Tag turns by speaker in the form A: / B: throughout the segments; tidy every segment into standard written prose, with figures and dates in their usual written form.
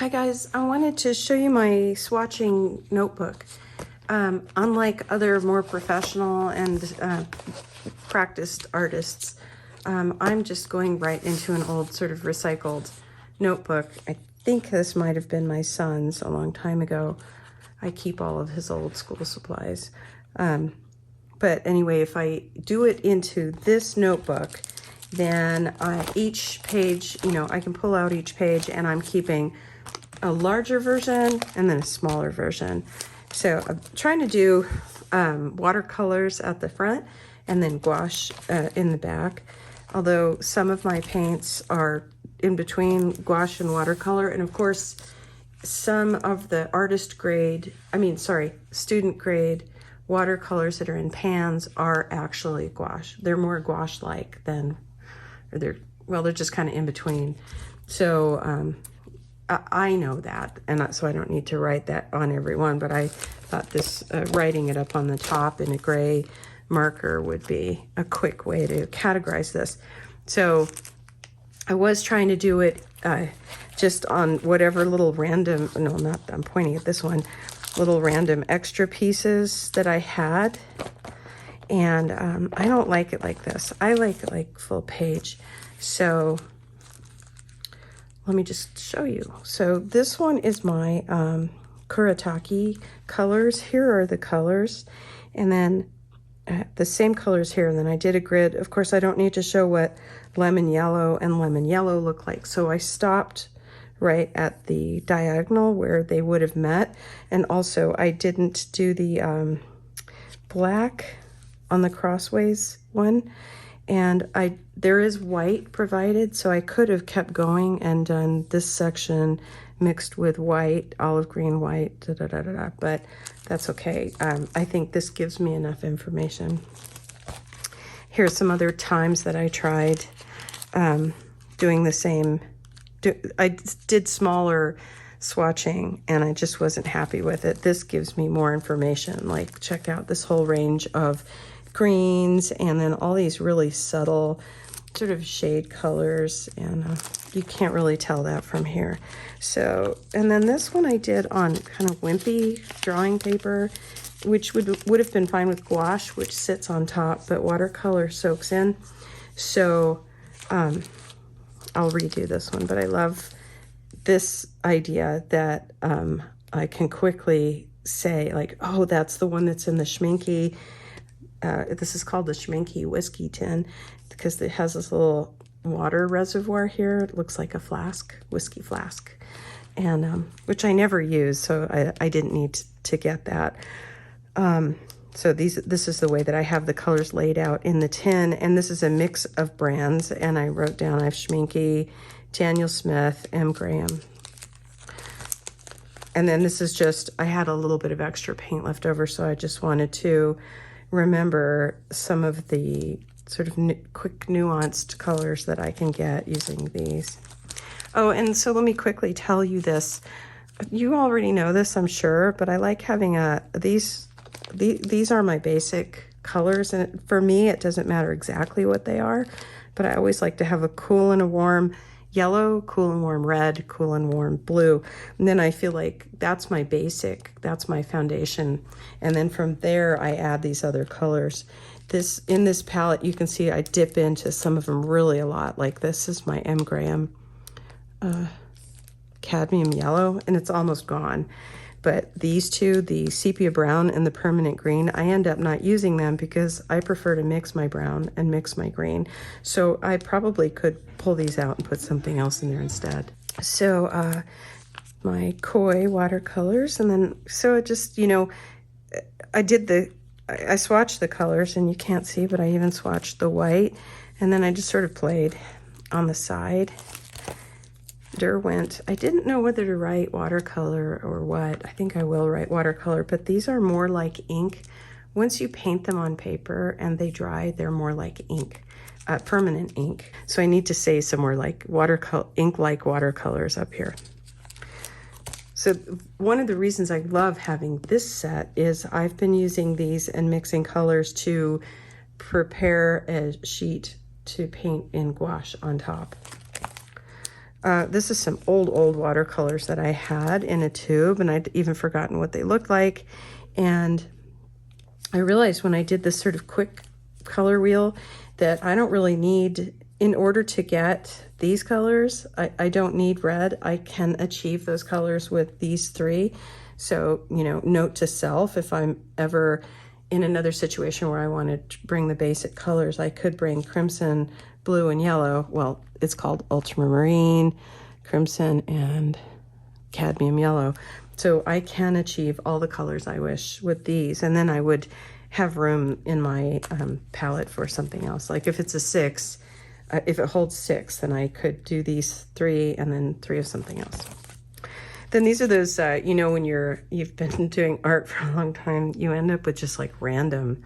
A: Hi guys, I wanted to show you my swatching notebook. Unlike other more professional and practiced artists, I'm just going right into an old sort of recycled notebook. I think this might have been my son's a long time ago. I keep all of his old school supplies. But anyway, if I do it into this notebook, then each page, I can pull out each page and I'm keeping a larger version and then a smaller version. So I'm trying to do watercolors at the front and then gouache in the back. Although some of my paints are in between gouache and watercolor. And of course, some of the student grade watercolors that are in pans are actually gouache. They're more gouache-like than, they're just kind of in between. So I know that, and so I don't need to write that on every one, but I thought this writing it up on the top in a gray marker would be a quick way to categorize this. So I was trying to do it just on whatever little random, I'm pointing at this one, little random extra pieces that I had. And I don't like it like this. I like it like full page. So let me just show you. So this one is my Kuretake colors. Here are the colors. And then the same colors here. And then I did a grid. Of course, I don't need to show what lemon yellow and lemon yellow look like. So I stopped right at the diagonal where they would have met. And also I didn't do the black on the crossways one. And there is white provided, so I could have kept going and done this section mixed with white, olive green, white, but that's okay. I think this gives me enough information. Here's some other times that I tried doing the same. I did smaller swatching and I just wasn't happy with it. This gives me more information. Like, check out this whole range of greens and then all these really subtle sort of shade colors, and you can't really tell that from here. So, and then this one I did on kind of wimpy drawing paper, which would have been fine with gouache, which sits on top, but watercolor soaks in. So I'll redo this one, but I love this idea that I can quickly say like, oh, that's the one that's in the Schminky. This is called the Schminky whiskey tin because it has this little water reservoir here. It looks like a flask, whiskey flask, and which I never use, so I didn't need to get that. So this is the way that I have the colors laid out in the tin, and this is a mix of brands, and I wrote down I have Schminky, Daniel Smith, M. Graham. And then this is just, I had a little bit of extra paint left over, so I just wanted to remember some of the sort of quick nuanced colors that I can get using these. Oh, and so let me quickly tell you this. You already know this, I'm sure, but I like having these are my basic colors, and for me it doesn't matter exactly what they are, but I always like to have a cool and a warm yellow, cool and warm red, cool and warm blue. And then I feel like that's my basic, that's my foundation. And then from there, I add these other colors. In this palette, you can see I dip into some of them really a lot. Like this is my M. Graham cadmium yellow, and it's almost gone. But these two, the sepia brown and the permanent green, I end up not using them because I prefer to mix my brown and mix my green. So I probably could pull these out and put something else in there instead. So my koi watercolors, and then, so it just, I swatched the colors, and you can't see, but I even swatched the white, and then I just sort of played on the side. Derwent. I didn't know whether to write watercolor or what. I think I will write watercolor, but these are more like ink. Once you paint them on paper and they dry, they're more like ink, permanent ink. So I need to say somewhere like ink like watercolors up here. So one of the reasons I love having this set is I've been using these and mixing colors to prepare a sheet to paint in gouache on top. This is some old watercolors that I had in a tube, and I'd even forgotten what they looked like. And I realized when I did this sort of quick color wheel that I don't really need, in order to get these colors, I don't need red. I can achieve those colors with these three. So, you know, note to self, if I'm ever in another situation where I want to bring the basic colors, I could bring crimson, blue, and yellow. Well, it's called ultramarine, crimson, and cadmium yellow. So I can achieve all the colors I wish with these, and then I would have room in my palette for something else. Like if it's a 6, if it holds 6, then I could do these 3 and then 3 of something else. Then these are those, you know, when you've been doing art for a long time, you end up with just like random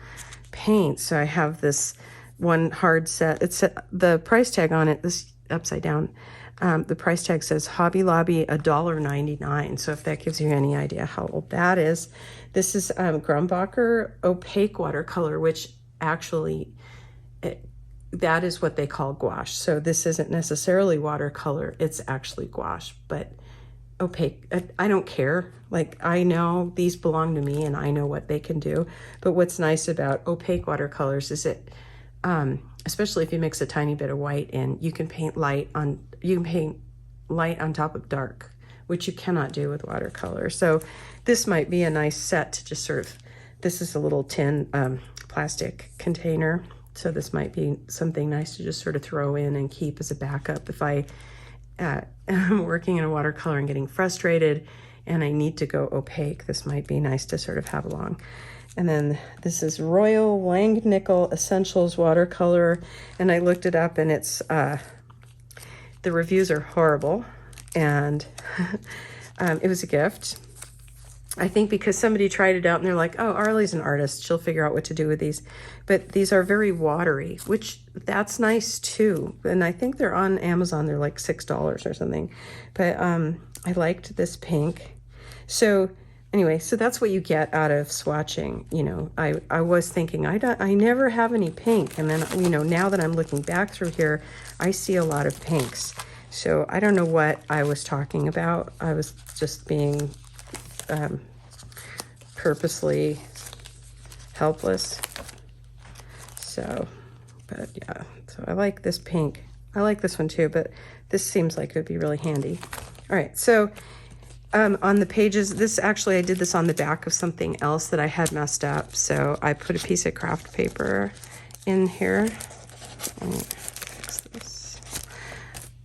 A: paints. So I have this one hard set. It's the price tag on it, this upside down. The price tag says Hobby Lobby $1.99. So if that gives you any idea how old that is. This is Grumbacher opaque watercolor, which actually, that is what they call gouache. So this isn't necessarily watercolor, it's actually gouache, but opaque. I don't care. Like, I know these belong to me and I know what they can do. But what's nice about opaque watercolors is it, especially if you mix a tiny bit of white in, you can paint light on top of dark, which you cannot do with watercolor. So this might be a nice set to just sort of, this is a little tin plastic container. So this might be something nice to just sort of throw in and keep as a backup if I'm working in a watercolor and getting frustrated and I need to go opaque. This might be nice to sort of have along. And then this is Royal Langnickel Essentials watercolor, and I looked it up, and it's the reviews are horrible, and it was a gift. I think because somebody tried it out and they're like, oh, Arlie's an artist, she'll figure out what to do with these. But these are very watery, which that's nice too. And I think they're on Amazon, they're like $6 or something. But I liked this pink. So anyway, so that's what you get out of swatching. You know, I was thinking, I never have any pink. And then, you know, now that I'm looking back through here, I see a lot of pinks. So I don't know what I was talking about. I was just being purposely helpless. So, but yeah, so I like this pink. I like this one too, but this seems like it would be really handy. All right, so on the pages, this actually, I did this on the back of something else that I had messed up. So I put a piece of craft paper in here. Let me fix this.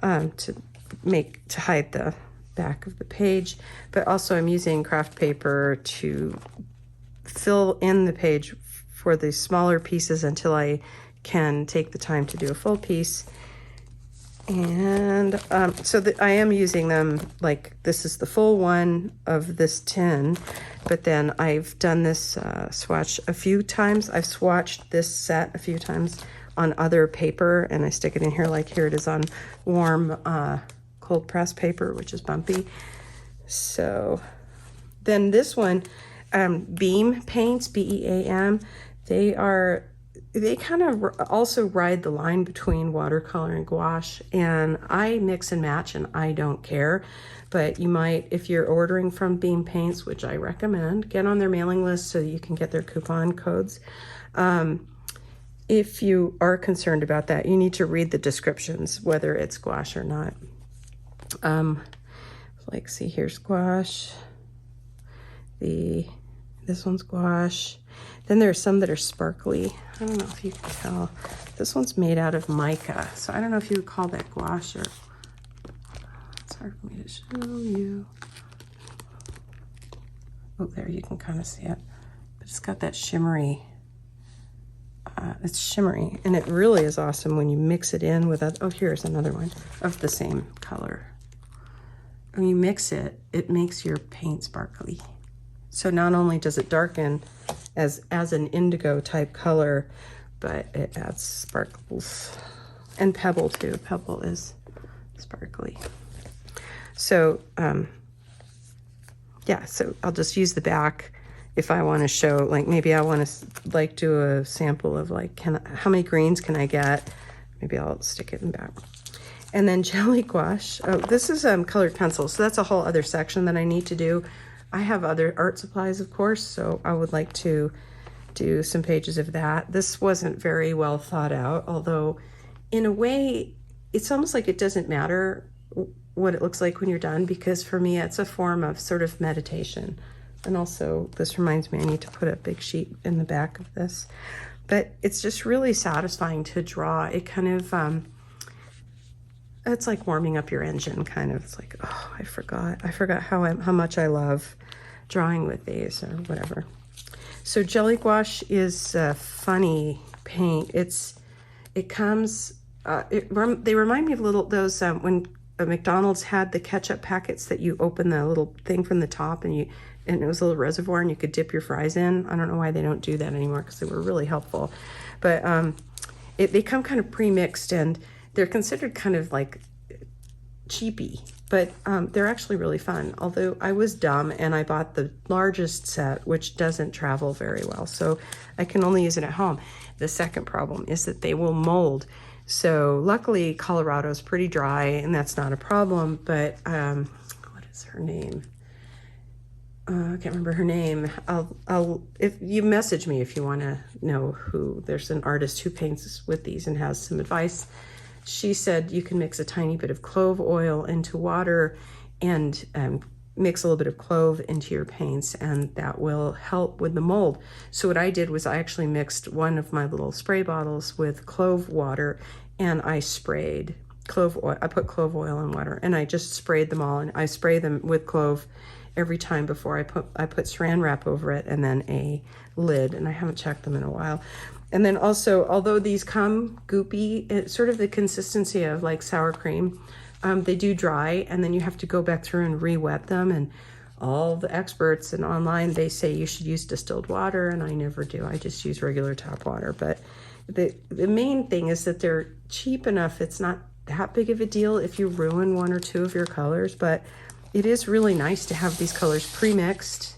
A: To hide the back of the page, but also I'm using craft paper to fill in the page for the smaller pieces until I can take the time to do a full piece. And so I am using them, like this is the full one of this tin, but then I've done this swatch a few times. I've swatched this set a few times on other paper, and I stick it in here, like here it is on warm cold press paper, which is bumpy. So then this one, Beam paints, B-E-A-M, they kind of also ride the line between watercolor and gouache, and I mix and match and I don't care. But you might, if you're ordering from Beam Paints, which I recommend, get on their mailing list so you can get their coupon codes. If you are concerned about that, you need to read the descriptions, whether it's gouache or not. Like, see, here's gouache. This one's gouache. Then there are some that are sparkly. I don't know if you can tell. This one's made out of mica, so I don't know if you would call that gouache or... It's hard for me to show you. Oh, there, you can kind of see it. But it's got that shimmery... it's shimmery, and it really is awesome when you mix it in with... Oh, here's another one of the same color. When you mix it, it makes your paint sparkly. So not only does it darken as an indigo type color, but it adds sparkles. And pebble too. Pebble is sparkly. So yeah, so I'll just use the back if I want to show, like maybe I want to like do a sample of like how many greens can I get? Maybe I'll stick it in back. And then jelly gouache. Oh, this is colored pencils, so that's a whole other section that I need to do. I have other art supplies, of course, so I would like to do some pages of that. This wasn't very well thought out, although in a way, it's almost like it doesn't matter what it looks like when you're done, because for me, it's a form of sort of meditation. And also, this reminds me, I need to put a big sheet in the back of this. But it's just really satisfying to draw. It kind of, it's like warming up your engine, kind of. It's like, oh, I forgot how much I love drawing with these or whatever. So jelly gouache is a funny paint. It comes. They remind me of those when McDonald's had the ketchup packets that you open the little thing from the top and it was a little reservoir and you could dip your fries in. I don't know why they don't do that anymore because they were really helpful. But they come kind of pre-mixed and they're considered kind of like cheapy, but they're actually really fun. Although I was dumb and I bought the largest set, which doesn't travel very well. So I can only use it at home. The second problem is that they will mold. So luckily Colorado's pretty dry and that's not a problem, but what is her name? I can't remember her name. If you message me if you want to know who. There's an artist who paints with these and has some advice. She said you can mix a tiny bit of clove oil into water and mix a little bit of clove into your paints, and that will help with the mold. So what I did was I actually mixed one of my little spray bottles with clove water, and I sprayed clove oil. I put clove oil in water, and I just sprayed them all, and I spray them with clove every time before I put saran wrap over it and then a lid, and I haven't checked them in a while. And then also, although these come goopy, it's sort of the consistency of like sour cream, they do dry, and then you have to go back through and re-wet them. And all the experts and online, they say you should use distilled water, and I never do. I just use regular tap water. But the main thing is that they're cheap enough. It's not that big of a deal if you ruin one or two of your colors, but it is really nice to have these colors pre-mixed,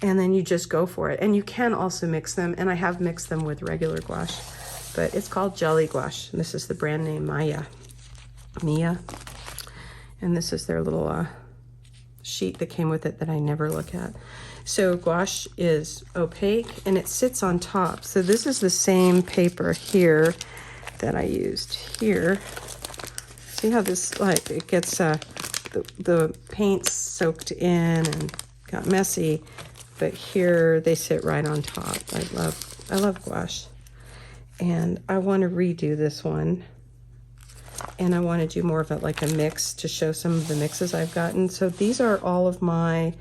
A: and then you just go for it. And you can also mix them, and I have mixed them with regular gouache, but it's called jelly gouache. And this is the brand name Mia. And this is their little sheet that came with it that I never look at. So gouache is opaque and it sits on top. So this is the same paper here that I used here. See how this, like, it gets the paint soaked in and got messy, but here they sit right on top. I love gouache, and I want to redo this one, and I want to do more of it like a mix to show some of the mixes I've gotten. So these are all of my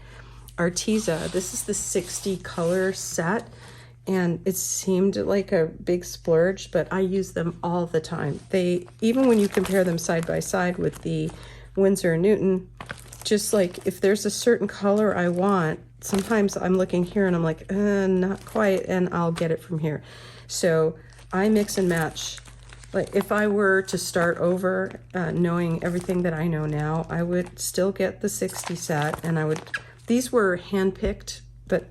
A: Arteza. This is the 60 color set, and it seemed like a big splurge, but I use them all the time. They, even when you compare them side by side with the Winsor & Newton, just like if there's a certain color I want, sometimes I'm looking here and I'm like, not quite, and I'll get it from here. So I mix and match. Like if I were to start over, knowing everything that I know now, I would still get the 60 set, and these were hand-picked, but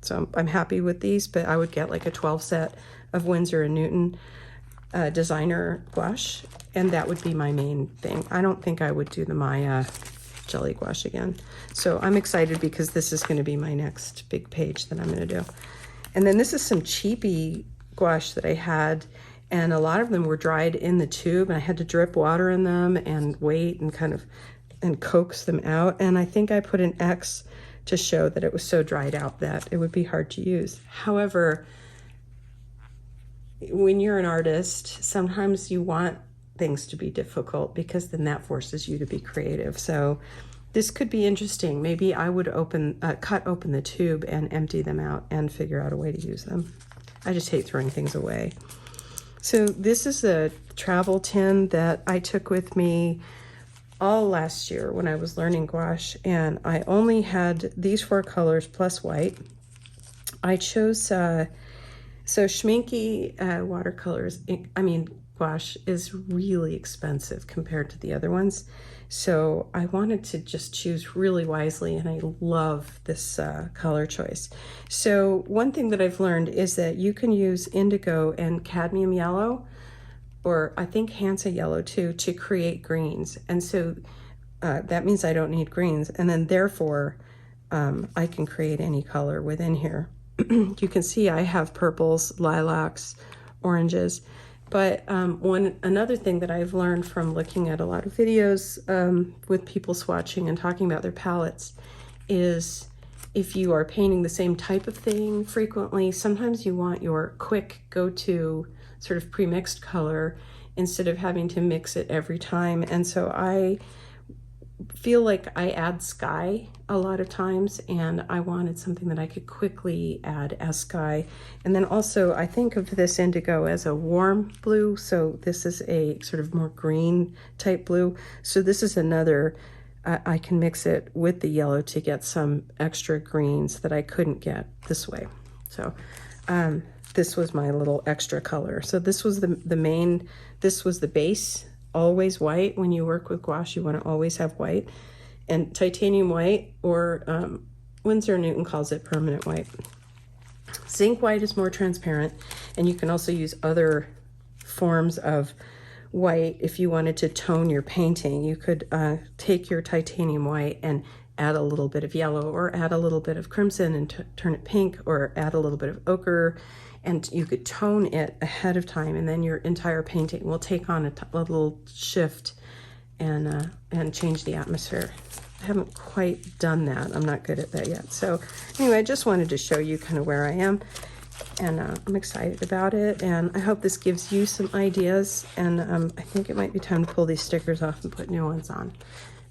A: so I'm happy with these, but I would get like a 12 set of Winsor & Newton designer gouache, and that would be my main thing. I don't think I would do the Maya jelly gouache again. So I'm excited because this is going to be my next big page that I'm going to do. And then this is some cheapy gouache that I had, and a lot of them were dried in the tube, and I had to drip water in them and wait and kind of coax them out. And I think I put an X to show that it was so dried out that it would be hard to use. However, when you're an artist, sometimes you want things to be difficult because then that forces you to be creative. So this could be interesting. Maybe I would cut open the tube and empty them out and figure out a way to use them. I just hate throwing things away. So this is a travel tin that I took with me all last year when I was learning gouache, and I only had these 4 colors plus white. I chose, so Schminke watercolors, gouache is really expensive compared to the other ones. So I wanted to just choose really wisely, and I love this color choice. So one thing that I've learned is that you can use indigo and cadmium yellow or I think Hansa yellow too, to create greens. And so that means I don't need greens. And then therefore, I can create any color within here. You can see I have purples, lilacs, oranges. But another thing that I've learned from looking at a lot of videos with people swatching and talking about their palettes is if you are painting the same type of thing frequently, sometimes you want your quick go-to sort of pre-mixed color instead of having to mix it every time. And so I feel like I add sky a lot of times, and I wanted something that I could quickly add as sky. And then also I think of this indigo as a warm blue, so this is a sort of more green type blue. So this is another, I can mix it with the yellow to get some extra greens that I couldn't get this way. So this was my little extra color. So this was the main, this was the base. Always white. When you work with gouache, you want to always have white. And titanium white, or Winsor & Newton calls it permanent white. Zinc white is more transparent, and you can also use other forms of white. If you wanted to tone your painting, you could take your titanium white and add a little bit of yellow, or add a little bit of crimson and turn it pink, or add a little bit of ochre, and you could tone it ahead of time, and then your entire painting will take on a little shift and change the atmosphere. I haven't quite done that. I'm not good at that yet. So anyway, I just wanted to show you kind of where I am, and I'm excited about it, and I hope this gives you some ideas, and I think it might be time to pull these stickers off and put new ones on.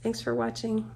A: Thanks for watching.